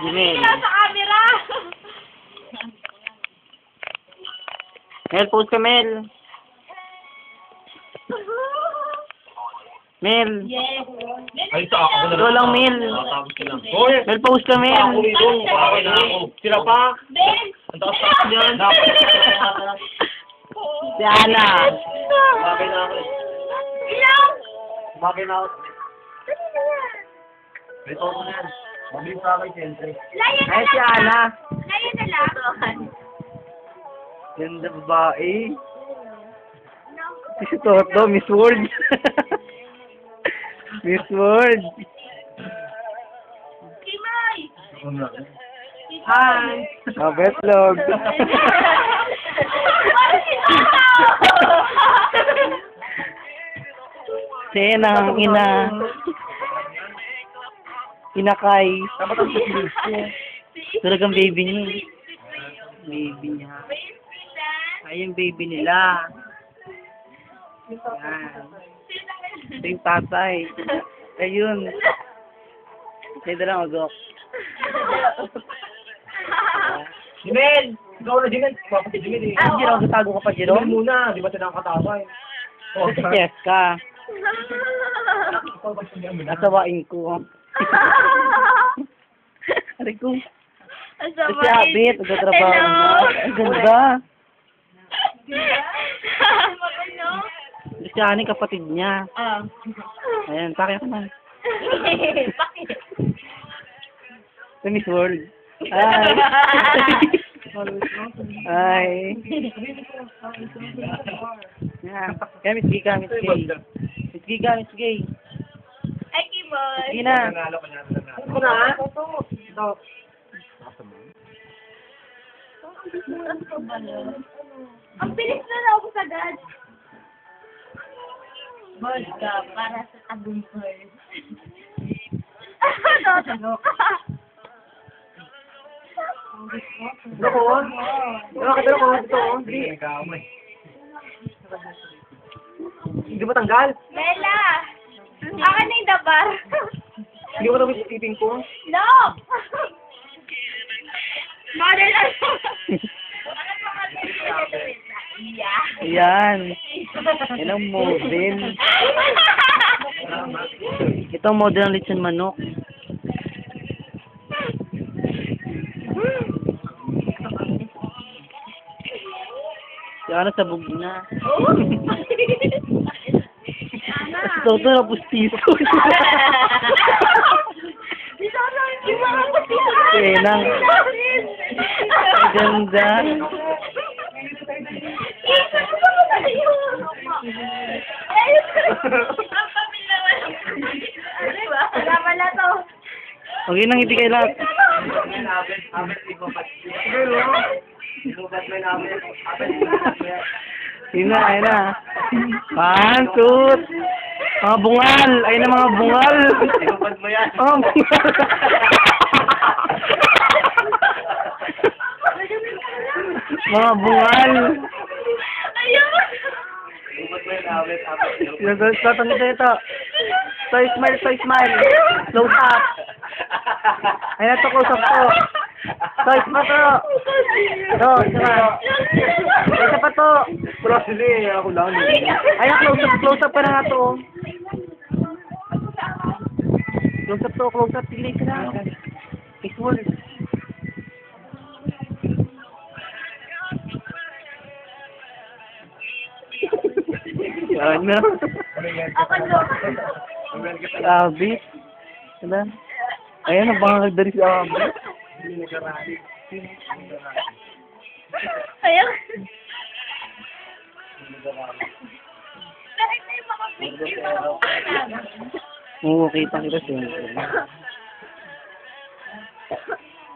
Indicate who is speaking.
Speaker 1: Jimel.
Speaker 2: Sa camera!
Speaker 1: Mel, post ka, Mel. Mel.
Speaker 2: Yes.
Speaker 3: Ay, sa ako na
Speaker 1: Ikaw lang, Mel.
Speaker 3: Tapos ka lang. Hoy!
Speaker 1: Mel, post ka,
Speaker 3: Ako
Speaker 1: Mel.
Speaker 3: dito. Okay na ako. Sila pa.
Speaker 2: Ben!
Speaker 3: Ang taas-taas niyan.
Speaker 1: Si Ana.
Speaker 3: Bakit na ako.
Speaker 2: Ilang!
Speaker 3: Bakit na ako. Ito ako na yan. Mabilis sa akin, siyempre.
Speaker 2: Layan na
Speaker 1: Ay, si
Speaker 2: lang!
Speaker 1: Ana.
Speaker 2: Layan na lang!
Speaker 1: Ganda babae. Si Toto, Miss World. Miss World.
Speaker 2: Kimay!
Speaker 1: Hi. Betlog. Sena, ang ina. Inakay. Talagang baby niya. Baby niya. Ay, yung baby nila. Yan. Ito yung tatay. Ayun. Ito lang agok.
Speaker 3: Jimel! Ikaw na, Jimel. Bakit si Jimel eh?
Speaker 1: Ah, Jerome, tago ka pa,
Speaker 3: Jimel
Speaker 1: Jerome?
Speaker 3: muna. Di ba siya nakakataway? Oh,
Speaker 1: Kasi yes ka. Nasawain ko. Aray ko. Kasi abit, nagtatrabaho na. Ang ganda.
Speaker 2: Magano?
Speaker 1: Si Ani, kapatid niya. Ayan, pakya ka man.
Speaker 2: Bakit?
Speaker 1: Sa Miss World. Hi. Hi. Yan. Kaya Miss Giga, Miss Gay. Miss Giga, Miss Gay.
Speaker 2: Ay, Kibon.
Speaker 1: Sige na.
Speaker 3: Nanalo ka na.
Speaker 1: Ito na. Ito.
Speaker 2: Ang bilis na naubos agad. Vodka para sa tagumpay. Ano?
Speaker 1: Ito ko. Bakit ko? Ito ko. Hindi mo tanggal?
Speaker 2: Bella! Akin na yung dabar.
Speaker 1: Hindi mo tapos isipin ko?
Speaker 2: No! Mother lang. Ano pa kasi? Yeah.
Speaker 1: Yan. Yan ang model. Ito ang model ng lechon manok. Yan na sabog na. Kasi Toto na pustiso.
Speaker 2: Dito na yung mga pustiso.
Speaker 1: Senang. Ang ganda.
Speaker 2: Wala pala to.
Speaker 1: Okay nang hindi kailangan. Yun na, ayun na. Pansut. Mga bungal. Ayun na mga bungal.
Speaker 3: Tinupad mo yan.
Speaker 1: Oh, bungal. Mga bungal.
Speaker 2: Ayun!
Speaker 3: Tinupad mo yan, awit.
Speaker 1: Tatangin sa ito. Soy smile, soy smile. Close up. Ayun na to, close up to. Soy smile to. Ito, isa. Isa pa to.
Speaker 3: Pero sila eh, ako lang.
Speaker 1: Ayun, close up ka na nga to. Close up to, close up. Tignan ka na. It's worth. Ano?
Speaker 2: Ako no.
Speaker 1: Abit. Ano? Ayan, nabangag dari si Abit.
Speaker 2: Ayun. Bakit na yung mga picture?
Speaker 1: Oo, kita kita siya.